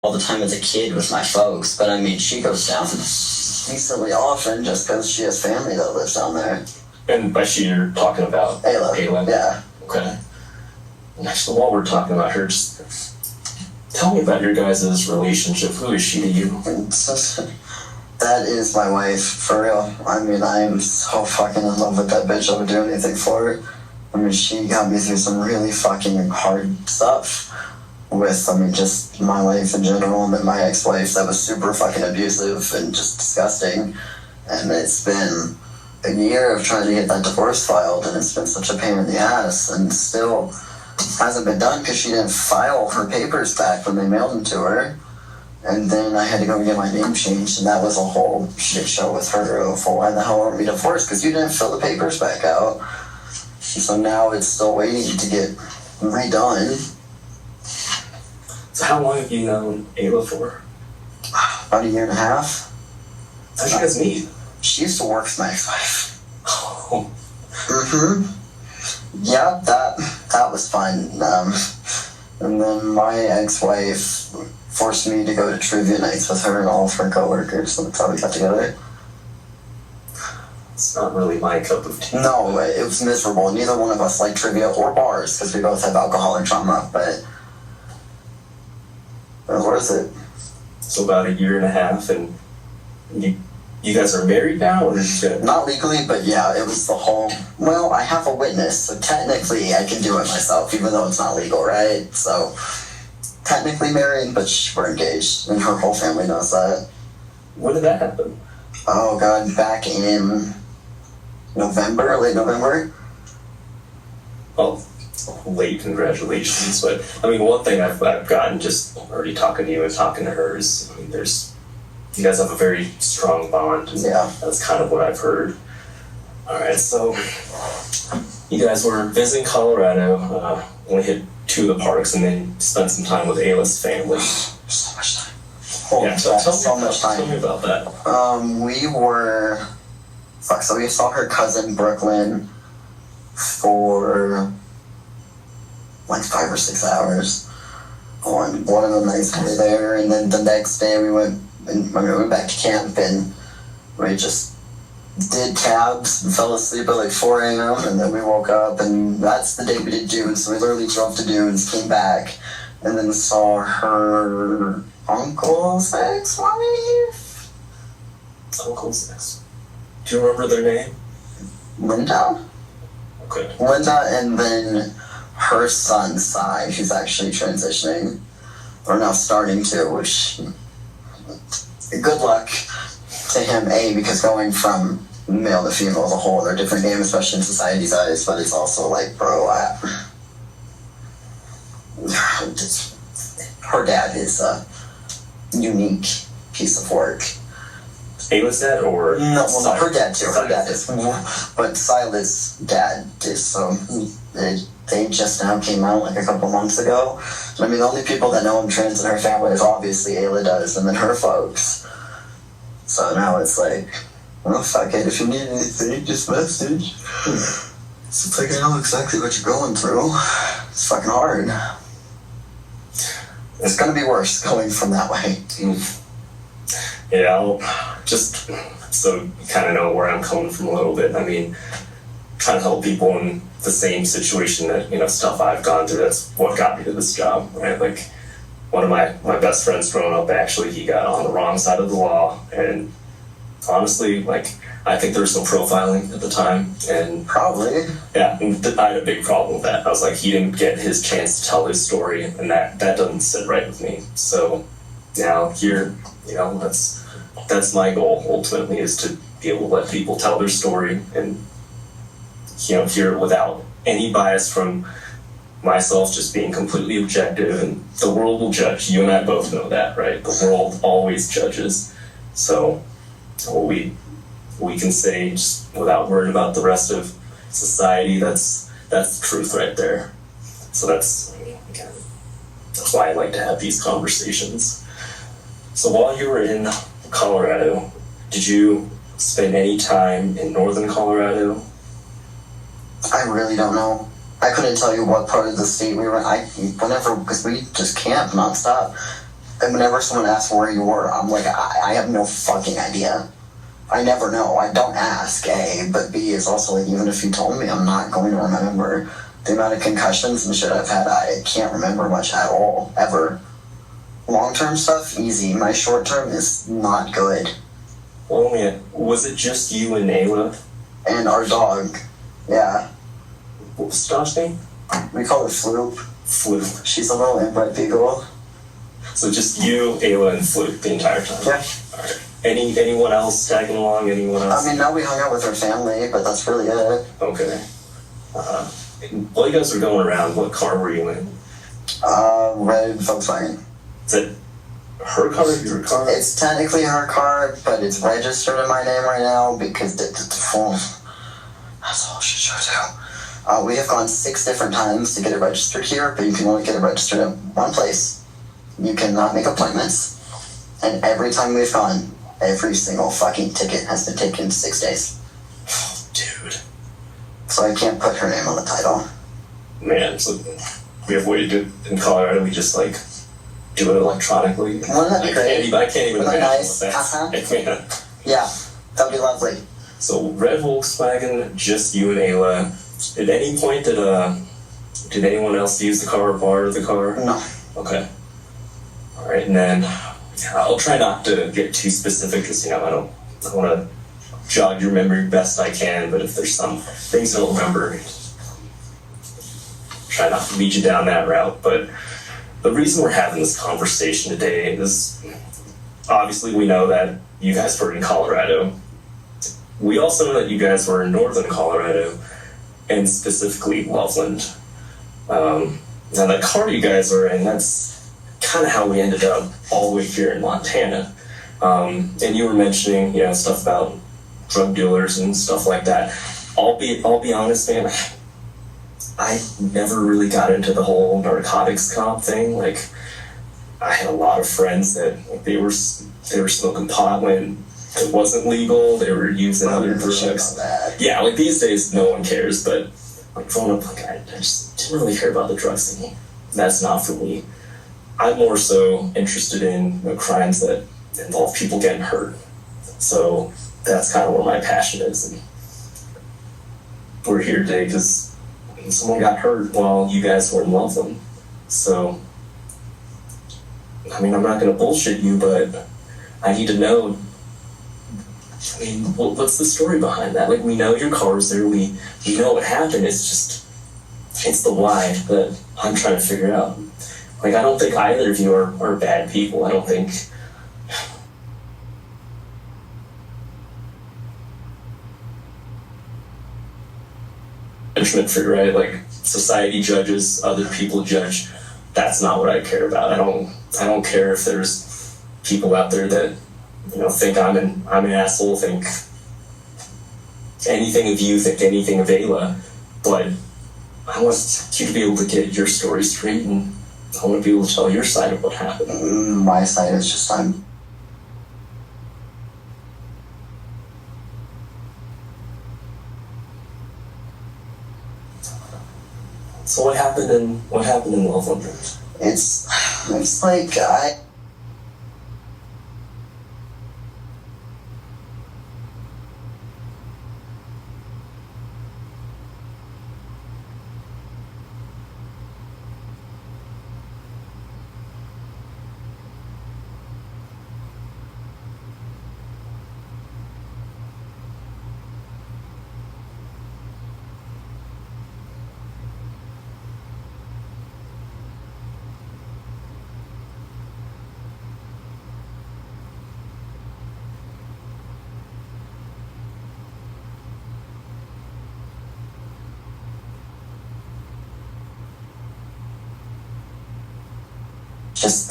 all the time as a kid with my folks, but I mean, she goes down decently often just because she has family that lives down there. And by she, you're talking about Ayla. Yeah. Okay. So while we're talking about her, just tell me about your guys' relationship. Who is she to you? That is my wife, for real. I mean, I am so fucking in love with that bitch. I would do anything for her. I mean, she got me through some really fucking hard stuff with, I mean, just my life in general, and then my ex-wife that was super fucking abusive and just disgusting. And it's been a year of trying to get that divorce filed, and it's been such a pain in the ass, and still hasn't been done because she didn't file her papers back when they mailed them to her. And then I had to go get my name changed, and that was a whole shit show with her for why the hell aren't we divorced? Because you didn't fill the papers back out. So now it's still waiting to get redone. So how long have you known Ayla for? About a year and a half. How'd you guys meet? She used to work with my ex-wife. Oh. Mm-hmm. Yeah, that was fun. And then my ex-wife forced me to go to trivia nights with her and all of her coworkers, so that's how we got together. It's not really my cup of tea. No, it was miserable. Neither one of us liked trivia or bars because we both have alcoholic trauma, but it was worth it. So about a year and a half, and you guys are married now? Or not legally, but yeah, it was the whole, well, I have a witness, so technically I can do it myself, even though it's not legal, right? So technically married, but we're engaged, and her whole family knows that. When did that happen? Oh God, back in November, late November. Oh, late congratulations. But I mean, one thing I've gotten just already talking to you and talking to her is, I mean, you guys have a very strong bond. And yeah. That's kind of what I've heard. All right, so you guys were visiting Colorado, only hit 2 of the parks, and then spent some time with Ayla's family. So much time. Tell me about that. So we saw her cousin Brooklyn for like 5 or 6 hours on one of the nights we were there, and then the next day we went back to camp, and we just did tabs and fell asleep at like 4 a.m. and then we woke up, and that's the day we did Dunes. So we literally drove to Dunes, came back, and then saw her uncle's ex-wife. Uncle's ex. Do you remember their name? Linda. Okay. Linda, and then her son Sai, who's actually transitioning, or now starting to, which good luck to him, because going from male to female is a whole other different game, especially in society's eyes, but it's also like, bro, her dad is a unique piece of work. Ayla's dad, or? No, her dad too. Her dad is. But Silas' dad is, so they just now came out like a couple months ago. I mean, the only people that know him trans in her family is obviously Ayla does, and then her folks. So now it's like, well, fuck it, if you need anything, just message. So it's like, I know exactly what you're going through. It's fucking hard. It's gonna be worse going from that way. Yeah, I'll just so you kind of know where I'm coming from a little bit. I mean, trying to help people in the same situation that, stuff I've gone through, that's what got me to this job, right? Like, one of my best friends growing up, actually, he got on the wrong side of the law, and honestly, like, I think there was some profiling at the time, and probably, yeah, I had a big problem with that. I was like, he didn't get his chance to tell his story, and that doesn't sit right with me. So now here, that's my goal ultimately, is to be able to let people tell their story and hear it without any bias from myself, just being completely objective, and the world will judge. You and I both know that, right? The world always judges. So what we can say, just without worrying about the rest of society, that's the truth right there. So that's why I like to have these conversations. So while you were in Colorado, did you spend any time in northern Colorado? I really don't know. I couldn't tell you what part of the state we were in. Because we just camped nonstop. And whenever someone asks where you were, I'm like, I have no fucking idea. I never know. I don't ask, A. But B is also like, even if you told me, I'm not going to remember. The amount of concussions and shit I've had, I can't remember much at all, ever. Long-term stuff, easy. My short-term is not good. Well, yeah. Was it just you and Ayla? And our dog, yeah. What was the dog's name? We call her Floop. Floop. She's a little inbred beagle. So just you, Ayla, and Floop the entire time? Yeah. Alright. Anyone else tagging along? Anyone else? I mean, now we hung out with her family, but that's really it. Okay. While you guys were going around, what car were you in? Red Volkswagen. Is it her car or your car? It's technically her car, but it's registered in my name right now because the phone. That's all she should do. We have gone 6 different times to get it registered here, but you can only get it registered at one place. You cannot make appointments. And every time we've gone, every single fucking ticket has been taken in 6 days. Dude. So I can't put her name on the title. Man, so we have a way to do it in Colorado. We just like do it electronically. Wouldn't that be great? I can't even imagine nice? what that's. Yeah, that'd be lovely. So red Volkswagen, just you and Ayla. At any point did anyone else use the car or borrow the car? No. Okay. All right, and then I'll try not to get too specific because I don't want to jog your memory best I can. But if there's some things I don't remember, try not to lead you down that route. But the reason we're having this conversation today is obviously we know that you guys were in Colorado. We also know that you guys were in northern Colorado, and specifically Loveland. Now the car you guys are in, that's kind of how we ended up all the way here in Montana. And you were mentioning, stuff about drug dealers and stuff like that. I'll be honest, man. I never really got into the whole narcotics comp thing. Like, I had a lot of friends that they were smoking pot when it wasn't legal. They were using other drugs. Yeah, like these days, no one cares. But like growing up, like I just didn't really care about the drugs thing. That's not for me. I'm more so interested in crimes that involve people getting hurt. So that's kind of where my passion is. And we're here today because someone got hurt while you guys were in Loveland. So, I mean, I'm not going to bullshit you, but I need to know, what's the story behind that? Like, we know your car was there, we know what happened, it's the why that I'm trying to figure out. Like, I don't think either of you are bad people. I don't think... Judgment free, right? Like, society judges, other people judge. That's not what I care about. I don't care if there's people out there that, think I'm an asshole, think anything of you, think anything of Ayla, but I want you to be able to get your story straight, and I want to be able to tell your side of what happened. My side is just So what happened in Loveland? It's like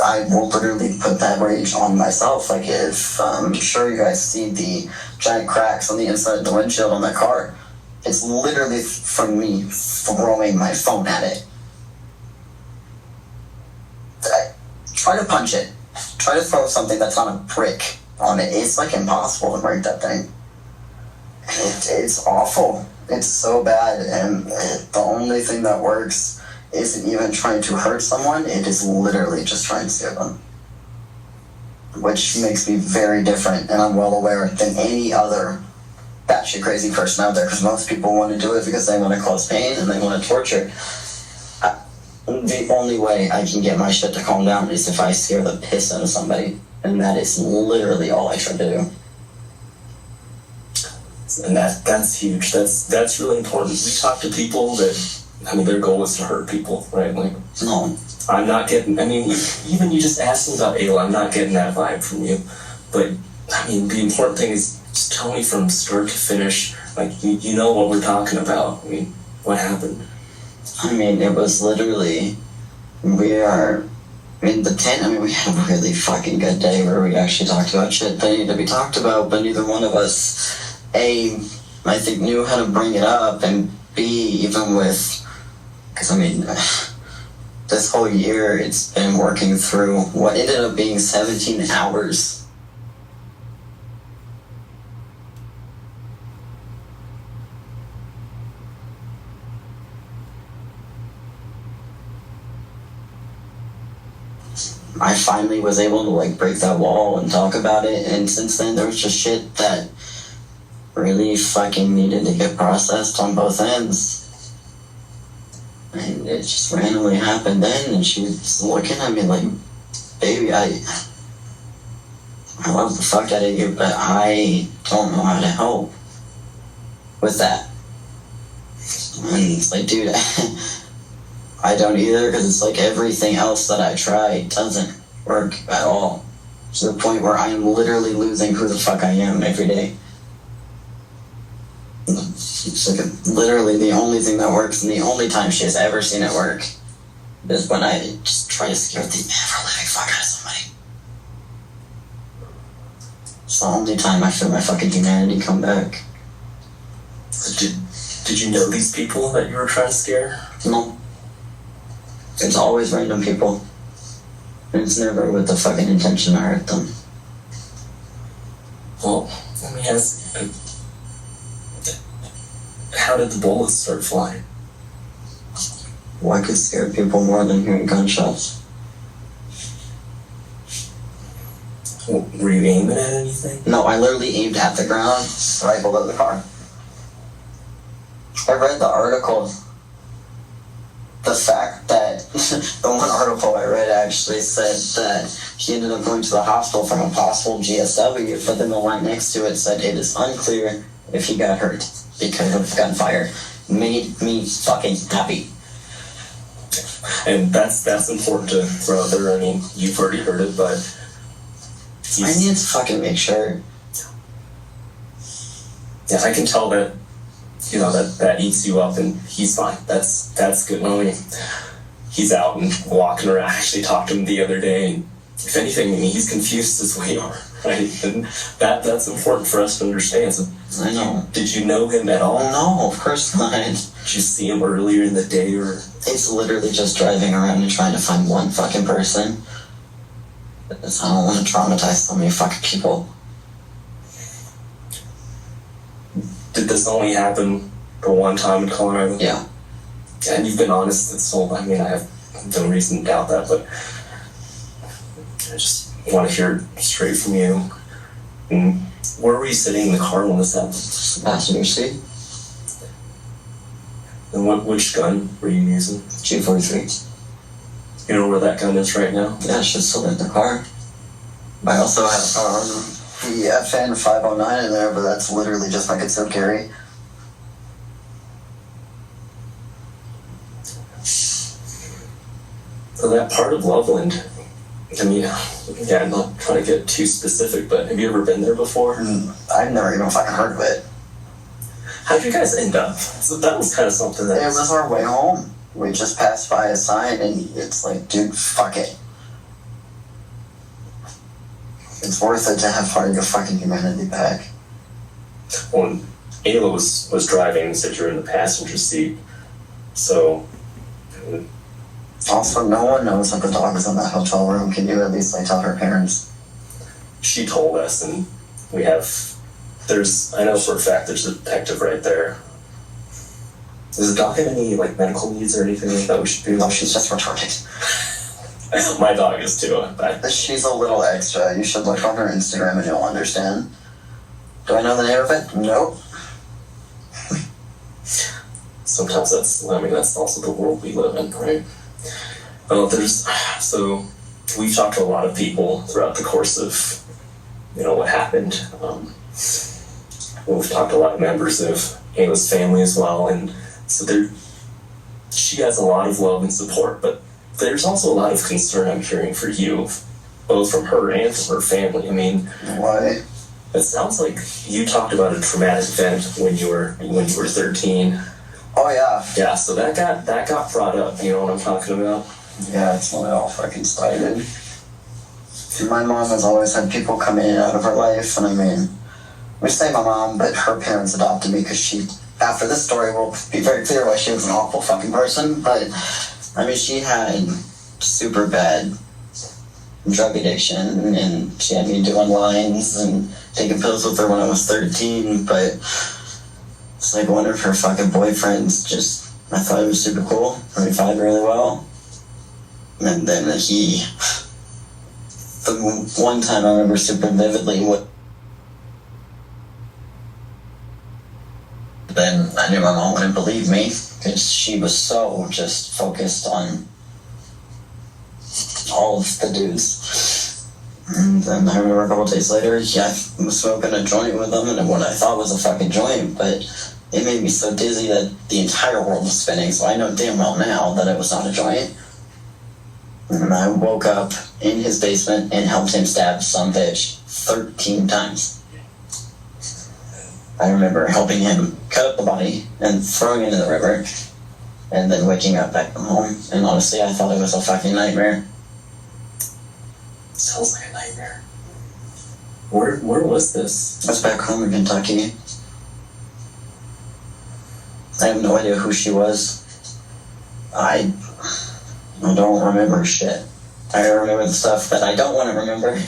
I will literally put that rage on myself. Like, if I'm sure you guys see the giant cracks on the inside of the windshield on that car, it's literally from me throwing my phone at it. Try to punch it. Try to throw something that's on a brick on it. It's like impossible to break that thing. It's awful. It's so bad, and the only thing that works isn't even trying to hurt someone, it is literally just trying to scare them. which makes me very different, and I'm well aware, than any other batshit crazy person out there, because most people want to do it because they want to cause pain and they want to torture. The only way I can get my shit to calm down is if I scare the piss out of somebody, and that is literally all I try to do. And that's huge. That's really important. We talk to people that, I mean, their goal is to hurt people, right? Like, No. I'm not getting, I mean, even you just asking about Ayla, I'm not getting that vibe from you. But, I mean, the important thing is just tell me from start to finish, like, you know what we're talking about. I mean, what happened? I mean, it was literally, we are in the tent. I mean, we had a really fucking good day where we actually talked about shit that needed to be talked about, but neither one of us, A, I think knew how to bring it up, and B, even with, because I mean, this whole year it's been working through what ended up being 17 hours. I finally was able to like break that wall and talk about it, and since then there was just shit that really fucking needed to get processed on both ends. And it just randomly happened then, and she was looking at me like, baby, I love the fuck out of you, but I don't know how to help with that. And it's like, dude, I don't either, because it's like everything else that I try doesn't work at all. To the point where I am literally losing who the fuck I am every day. It's like literally the only thing that works, and the only time she has ever seen it work is when I just try to scare the ever-living fuck out of somebody. It's the only time I feel my fucking humanity come back. So did you know these people that you were trying to scare? No. It's always random people. And it's never with the fucking intention to hurt them. Well, let me ask, how did the bullets start flying? What could scare people more than hearing gunshots? Were you aiming at anything? No, I literally aimed at the ground, right below the car. I read the article. The fact that the one article I read actually said that he ended up going to the hospital from a possible GSW, but then the line next to it said it is unclear if he got hurt because of gunfire. Made me fucking happy. And that's important to throw out there. I mean, you've already heard it, but I need to fucking make sure. Yeah, I can tell that, you know, that eats you up, and he's fine. That's good. I mean, he's out and walking around. I actually talked to him the other day, and if anything, I mean, he's confused as we are, right? And that's important for us to understand. So, I know. Did you know him at all? No, of course not. Did you see him earlier in the day, or? It's literally just driving around and trying to find one fucking person. Because I don't want to traumatize so many fucking people. Did this only happen the one time in Colorado? Yeah. And you've been honest this whole time. I mean, I have no reason to doubt that, but I just want to hear it straight from you. And where were you sitting in the car when this happened? Passenger seat. And which gun were you using? G43. You know where that gun is right now? Yeah, it's just still in the car. I also have the FN 509 in there, but that's literally just my concealed carry. So that part of Loveland, I mean, yeah, I'm not trying to get too specific, but have you ever been there before? I've never even fucking heard of it. How'd you guys end up? So that was kind of something that... It was our way home. We just passed by a sign, and it's like, dude, fuck it. It's worth it to have part of your fucking humanity back. Well, Ayla was driving, and said you're in the passenger seat, so... Also, no one knows that the dog was in that hotel room. Can you at least like tell her parents? She told us, and we have... I know for a fact there's a detective right there. Does the dog have any, like, medical needs or anything like that we should do? No, she's just retarded. My dog is too. She's a little extra. You should look on her Instagram and you'll understand. Do I know the name of it? Nope. Sometimes that's also the world we live in, right? So we've talked to a lot of people throughout the course of, what happened. We've talked to a lot of members of Ayla's family as well, and so she has a lot of love and support, but there's also a lot of concern I'm hearing for you, both from her and from her family. I mean, why? It sounds like you talked about a traumatic event when you were 13. Oh yeah. Yeah, so that got brought up. You know what I'm talking about? Yeah, it's when it all fucking started. My mom has always had people come in and out of her life, and I mean, we say my mom, but her parents adopted me because she, after this story, will be very clear why she was an awful fucking person, but, I mean, she had super bad drug addiction, and she had me doing lines and taking pills with her when I was 13, but it's like one of her fucking boyfriends I thought he was super cool, and we vibed really well, and then the one time I remember super vividly then I knew my mom wouldn't believe me because she was so just focused on all of the dudes. And then I remember a couple days later, I was smoking a joint with them, and what I thought was a fucking joint, but it made me so dizzy that the entire world was spinning, so I know damn well now that it was not a joint. And I woke up in his basement and helped him stab some bitch 13 times. I remember helping him cut up the body and throwing it in the river, and then waking up back home. And honestly, I thought it was a fucking nightmare. Sounds like a nightmare. Where was this? I was back home in Kentucky. I have no idea who she was. I don't remember shit. I remember the stuff that I don't want to remember.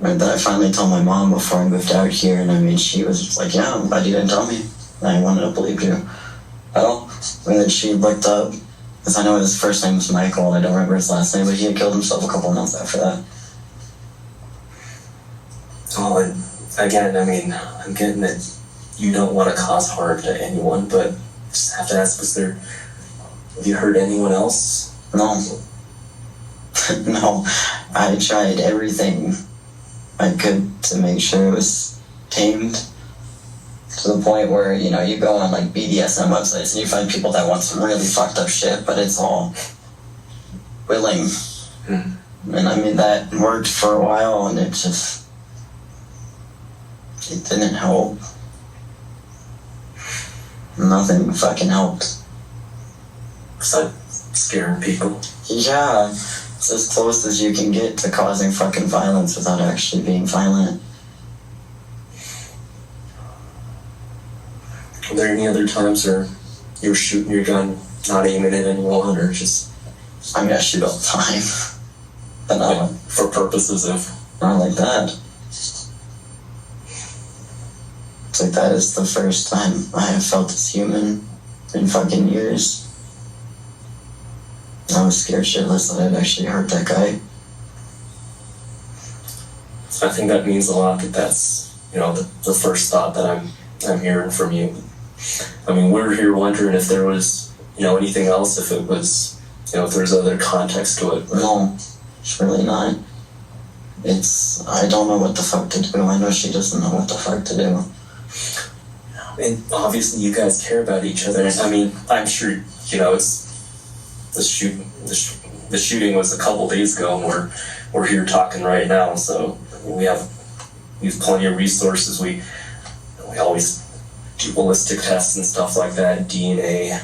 And then I finally told my mom before I moved out here, and I mean, she was just like, yeah, I'm glad you didn't tell me. I wanted to believe you at all. And then she looked up, because I know his first name was Michael, and I don't remember his last name, but he had killed himself a couple of months after that. Oh, and again, I mean, I'm getting that you don't want to cause harm to anyone, but just have to ask, have you hurt anyone else? No. No. I tried everything I could to make sure it was tamed, to the point where, you go on like BDSM websites and you find people that want some really fucked up shit, but it's all willing. And I mean, that worked for a while, and it didn't help. Nothing fucking helped. Besides scaring people? Yeah, it's as close as you can get to causing fucking violence without actually being violent. Are there any other times where you're shooting your gun, not aiming at anyone, or just... I mean, I shoot all the time. But not like, for purposes of... Not like that. It's like that is the first time I have felt as human in fucking years. I was scared shitless that I'd actually hurt that guy. I think that means a lot, that's, the first thought that I'm hearing from you. I mean, we're here wondering if there was, anything else, if it was, if there's other context to it. No, it's really not. I don't know what the fuck to do. I know she doesn't know what the fuck to do. And obviously you guys care about each other. I mean, I'm sure, it's the shooting was a couple days ago, and we're here talking right now, so we have plenty of resources. We always do ballistic tests and stuff like that, DNA.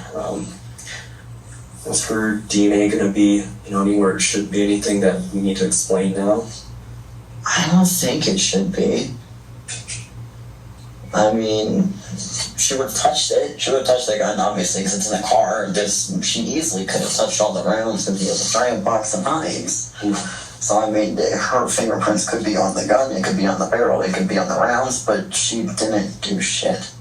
Is her DNA gonna be, anywhere it should be? Anything that we need to explain now? I don't think it should be. I mean, she would have touched it. She would have touched the gun, obviously, because it's in the car. She easily could have touched all the rounds because he has a giant box of knives. So, I mean, her fingerprints could be on the gun, it could be on the barrel, it could be on the rounds, but she didn't do shit.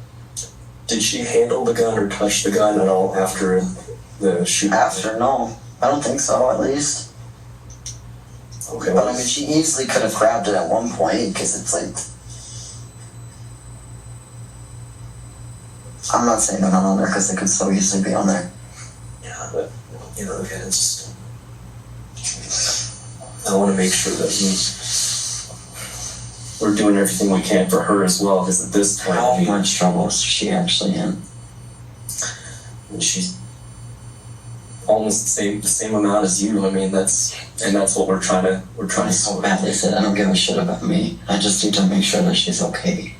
Did she handle the gun or touch the gun at all after the shooting? After, no. I don't think so, at least. Okay. But I mean, she easily could have grabbed it at one point, because it's like... I'm not saying they're not on there, because they could so easily be on there. Yeah, but, you know, again, it's just... I want to make sure that we're doing everything we can for her as well, because at this point... How much trouble is she actually in? And she's almost the same amount as you. I mean, that's what we're trying to So badly said, I don't give a shit about me. I just need to make sure that she's okay.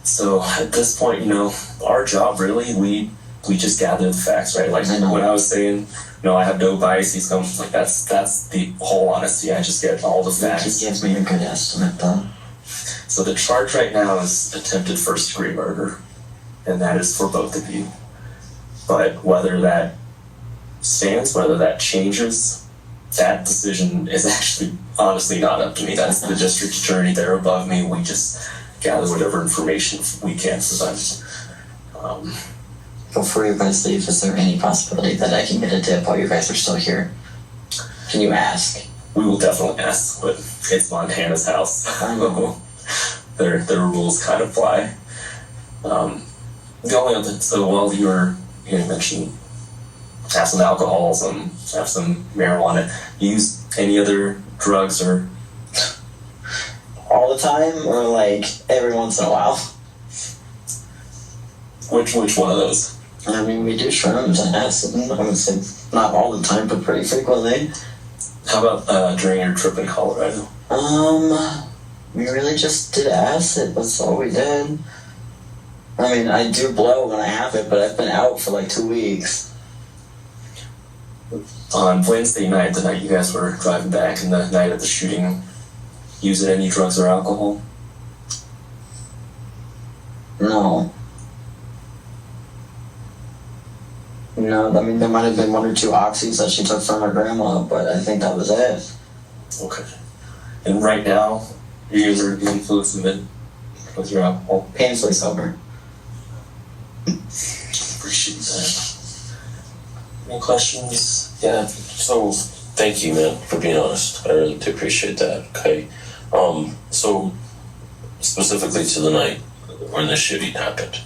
So at this point, you know, our job really, we just gather the facts, right? Like when I was saying, no, I have no biases. Like that's the whole honesty. I just get all the facts. It just gives me a good estimate, though. So the charge right now is attempted first-degree murder, and that is for both of you. But whether that stands, whether that changes, that decision is actually honestly not up to me. That's the district attorney. They're above me. We just gather whatever information we can for them. Before you guys leave, is there any possibility that I can get a tip while you guys are still here? Can you ask? We will definitely ask, but it's Montana's house. I know. Their rules kind of fly. The only other, so while you mentioned have some alcohol, have some marijuana. You use any other drugs or? All the time, or like every once in a while? Which one of those? I mean, we do shrooms and acid. I would say not all the time, but pretty frequently. How about during your trip in Colorado? We really just did acid. That's all we did. I mean, I do blow when I have it, but I've been out for like 2 weeks. On Wednesday night, the night you guys were driving back, and the night of the shooting, using any drugs or alcohol? No. No, I mean, there might have been 1 or 2 oxys that she took from her grandma, but I think that was it. Okay. And right now, you're under the influence of it with your alcohol? Painfully sober. Appreciate that. Any questions? Yeah, so thank you, man, for being honest. I really do appreciate that. Okay. So specifically to the night when the shooting happened,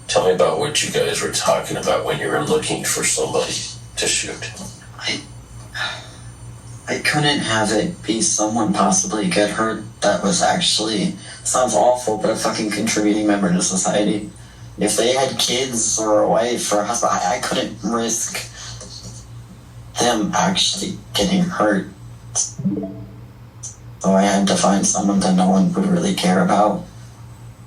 tell me about what you guys were talking about when you were looking for somebody to shoot. I couldn't have it be someone possibly get hurt that was actually, sounds awful, but a fucking contributing member to society. If they had kids or a wife or a husband, I couldn't risk them actually getting hurt. So I had to find someone that no one would really care about.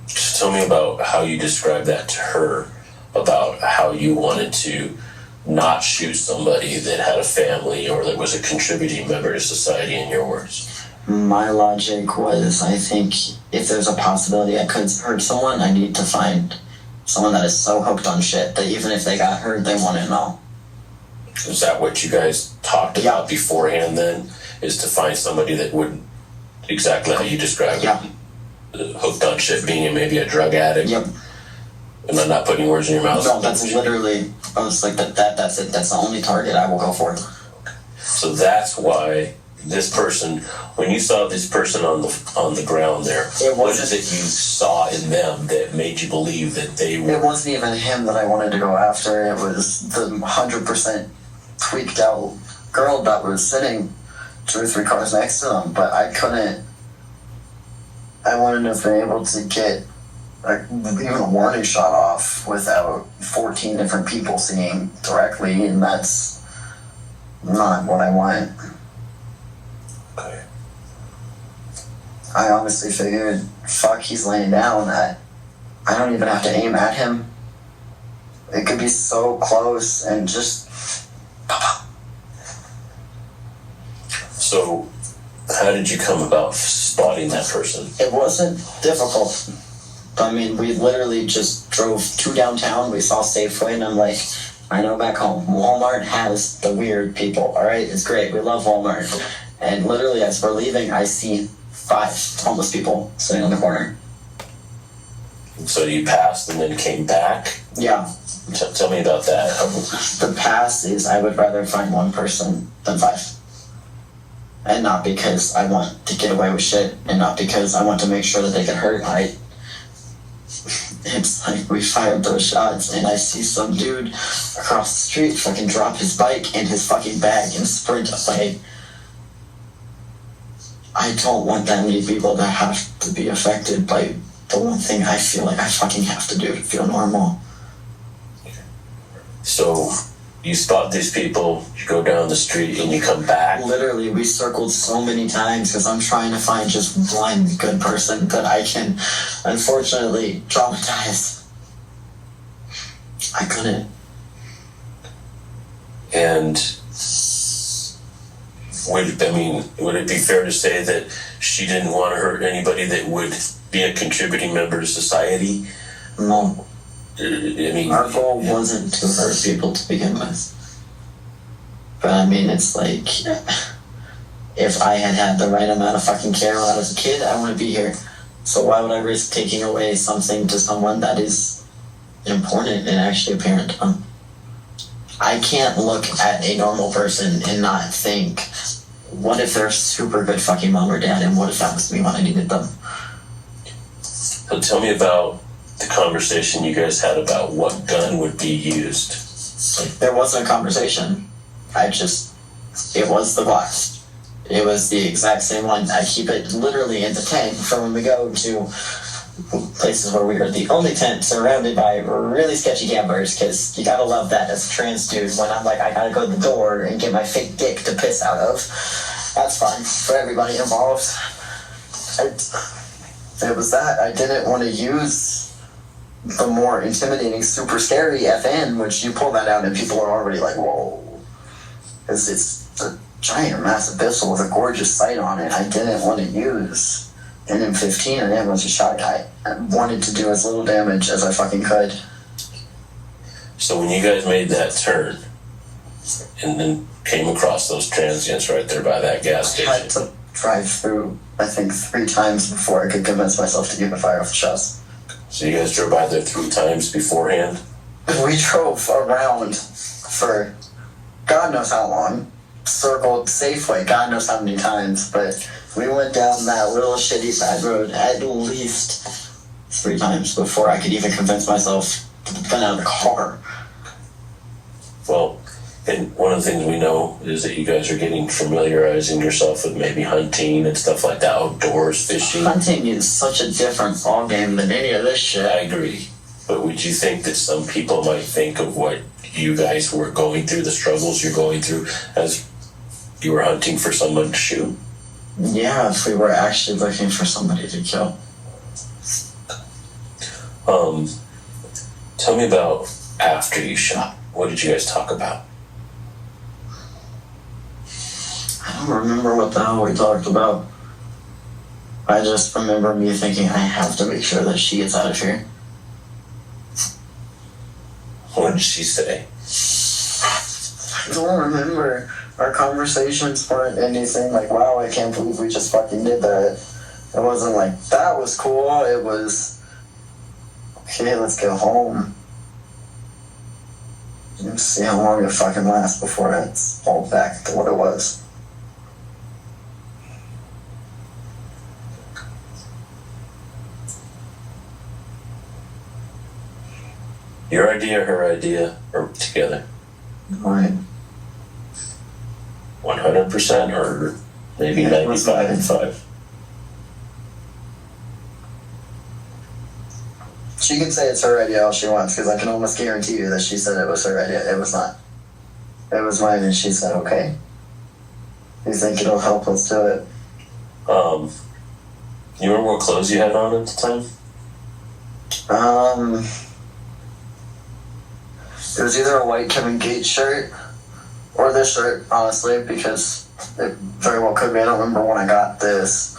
Just tell me about how you described that to her, about how you wanted to not shoot somebody that had a family or that was a contributing member to society, in your words. My logic was, I think if there's a possibility I could hurt someone, I need to find someone that is so hooked on shit that even if they got hurt, they want to know. Is that what you guys talked about beforehand then? Is to find somebody that would, exactly how you described it, hooked on shit, being maybe a drug addict? Yep. Am I not putting words in your mouth? No, that's literally, I was like, that's it. That's the only target I will go for. So that's why this person, when you saw this person on the ground there, what is it you saw in them that made you believe that they were... It wasn't even him that I wanted to go after. It was the 100% tweaked out girl that was sitting 2 or 3 cars next to them. But I couldn't... I wouldn't have been able to get even a warning shot off without 14 different people seeing directly, and that's not what I want. Okay. I honestly figured, fuck, he's laying down, that I don't even have to aim at him. It could be so close and just... So, how did you come about spotting that person? It wasn't difficult. I mean, we literally just drove to downtown, we saw Safeway, and I'm like, I know back home, Walmart has the weird people, alright? It's great, we love Walmart. And literally, as we're leaving, I see 5 homeless people sitting on the corner. So you passed and then came back Yeah. Tell me about that. The past is I would rather find one person than 5. And not because I want to get away with shit, and not because I want to make sure that they get hurt. It's like we fired those shots, and I see some dude across the street fucking drop his bike and his fucking bag and sprint away. I don't want that many people to have to be affected by the one thing I feel like I fucking have to do to feel normal. So you spot these people, you go down the street, and you come back. Literally, we circled so many times because I'm trying to find just one good person that I can, unfortunately, traumatize. I couldn't. And would it be fair to say that she didn't want to hurt anybody that would be a contributing member to society? No. I mean, our goal wasn't to hurt people to begin with. But I mean, it's like, if I had the right amount of fucking care when I was a kid, I wouldn't be here. So why would I risk taking away something to someone that is important and actually a parent to them? I can't look at a normal person and not think, what if they're super good fucking mom or dad, and what if that was me when I needed them? So tell me about the conversation you guys had about what gun would be used. There wasn't a conversation. It was the Glock. It was the exact same one. I keep it literally in the tent for when we go to places where we are the only tent surrounded by really sketchy campers, because you gotta love that as a trans dude when I'm like, I gotta go to the door and get my fake dick to piss out of. That's fun for everybody involved. It was that. I didn't want to use the more intimidating, super scary FN, which you pull that out and people are already like, whoa. Because it's a giant, massive pistol with a gorgeous sight on it. I didn't want to use an M15 or an M1 shot. I wanted to do as little damage as I fucking could. So when you guys made that turn and then came across those transients right there by that gas station, I had to drive through, I think, 3 times before I could convince myself to even fire off the shots. So you guys drove by there 3 times beforehand? We drove around for God knows how long, circled Safeway God knows how many times, but we went down that little shitty side road at least 3 times before I could even convince myself to get out of the car. Well, and one of the things we know is that you guys are getting familiarizing yourself with maybe hunting and stuff like that, outdoors, fishing. Hunting is such a different ballgame than any of this shit. I agree. But would you think that some people might think of what you guys were going through, the struggles you're going through, as you were hunting for someone to shoot? Yeah, if we were actually looking for somebody to kill. Tell me about after you shot. What did you guys talk about? I don't remember what the hell we talked about. I just remember me thinking, I have to make sure that she gets out of here. What did she say? I don't remember. Our conversations weren't anything like, wow, I can't believe we just fucking did that. It wasn't like, that was cool. It was, okay, let's get home. Let's see how long it fucking lasts before it's all back to what it was. Your idea, her idea, or together? Right. 100% or maybe 95 and 5? She can say it's her idea all she wants, because I can almost guarantee you that she said it was her idea. It was not. It was mine, and she said, okay. You think it'll help? Let's do it. You remember what clothes you had on at the time? It was either a white Kevin Gates shirt or this shirt, honestly, because it very well could be. I don't remember when I got this.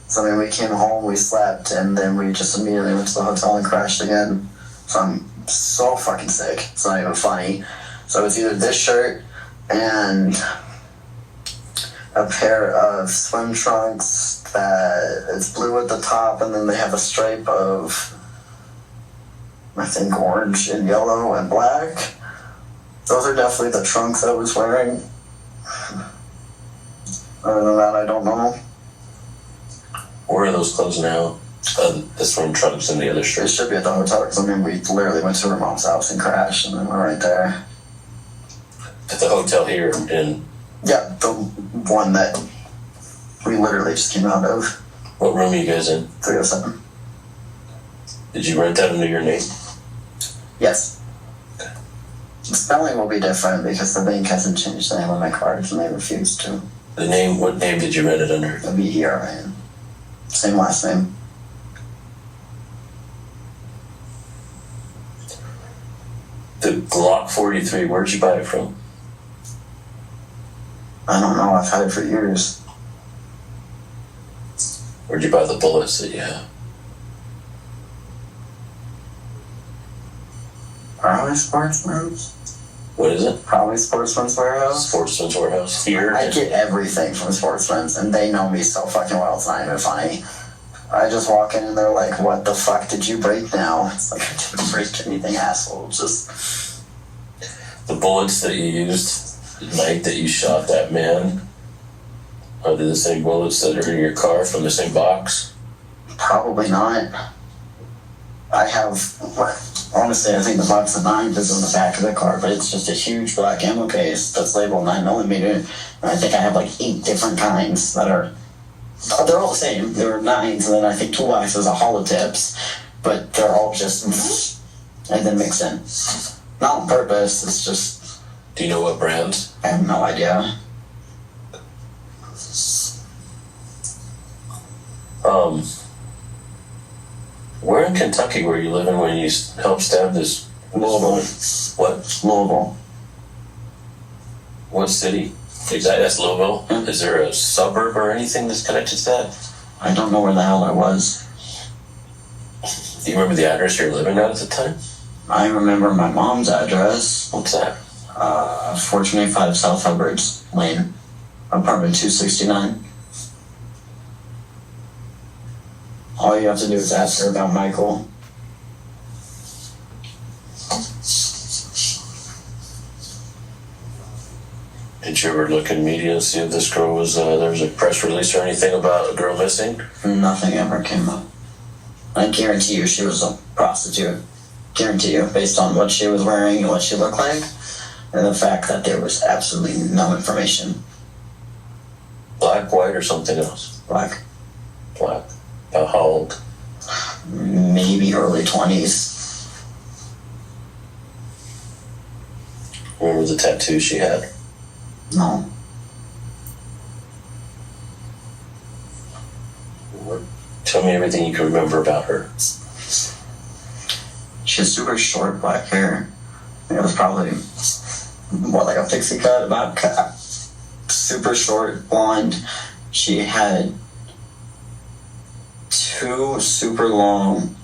So, I mean, we came home, we slept, and then we just immediately went to the hotel and crashed again. So I'm so fucking sick. It's not even funny. So it was either this shirt and a pair of swim trunks that it's blue at the top, and then they have a stripe of I think orange and yellow and black. Those are definitely the trunks I was wearing. Other than that, I don't know. Where are those clothes now? This one trunks in the other It shirt. should be at the hotel, because I mean, we literally went to her mom's house and crashed, and then we're right there. At the hotel here in Yeah, the one that we literally just came out of. what room are you guys in? 307. Did you rent that under your name? Yes. The spelling will be different because the bank hasn't changed the name on my cards and they refused to. The name, what name did you rent it under? It'll be ERIN. Same last name. The Glock 43, where'd you buy it from? I don't know, I've had it for years. Where'd you buy the bullets that you have? Probably Sportsman's. What is it? Probably Sportsman's Warehouse. Sportsman's Warehouse here? I get everything from Sportsman's and they know me so fucking well, it's not even funny. I just walk in and they're like, what the fuck did you break now? It's like, I didn't break anything, asshole. Just... The bullets that you used the night that you shot that man, are they the same bullets that are in your car from the same box? Probably not. I have, honestly, I think the box of 9 is on the back of the car, but it's just a huge black ammo case that's labeled 9mm. And I think I have like 8 different kinds that are, they're all the same. There are 9s, and then I think 2 boxes of holotips, but they're all just, and then mix in. Not on purpose, it's just, Do you know what brands? I have no idea. Where in Kentucky were you living when you helped stab this woman? What? Louisville. What city? Exactly, that's Louisville. Yeah. Is there a suburb or anything that's connected to that? I don't know where the hell I was. Do you remember the address you were living at the time? I remember my mom's address. What's that? 1485 South Hubbard's Lane, apartment 269. All you have to do is ask her about Michael. Did you ever look in media and see if this girl was, there was a press release or anything about a girl missing? Nothing ever came up. I guarantee you she was a prostitute. Guarantee you, based on what she was wearing and what she looked like, and the fact that there was absolutely no information. Black, white, or something else? Black. Black. About how old? Maybe early 20s. Remember the tattoo she had? No. Tell me everything you can remember about her. She had super short black hair. It was probably, what, like a pixie cut, about cut. Super short, blonde. She had 2 super long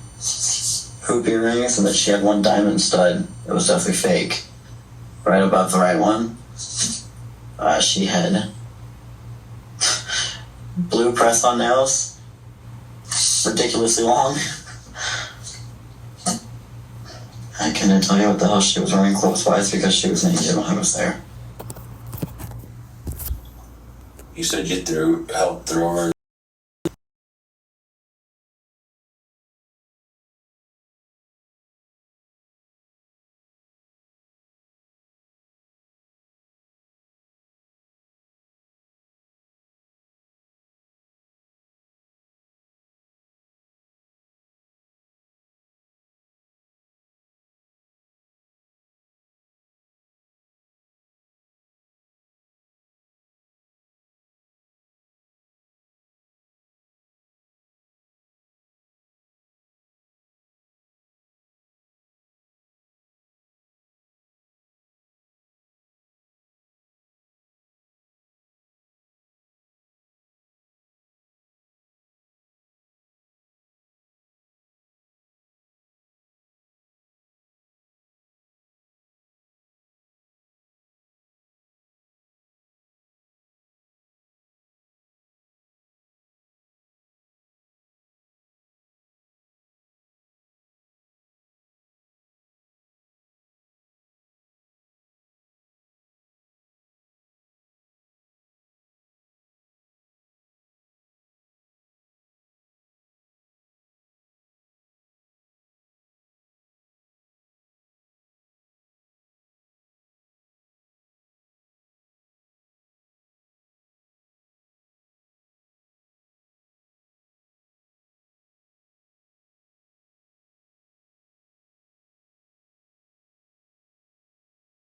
hoop earrings, and then she had 1 diamond stud. It was definitely fake. Right above the right one. She had blue press-on nails. Ridiculously long. I couldn't tell you what the hell she was wearing clothes-wise because she was naked when I was there. You said you helped throw her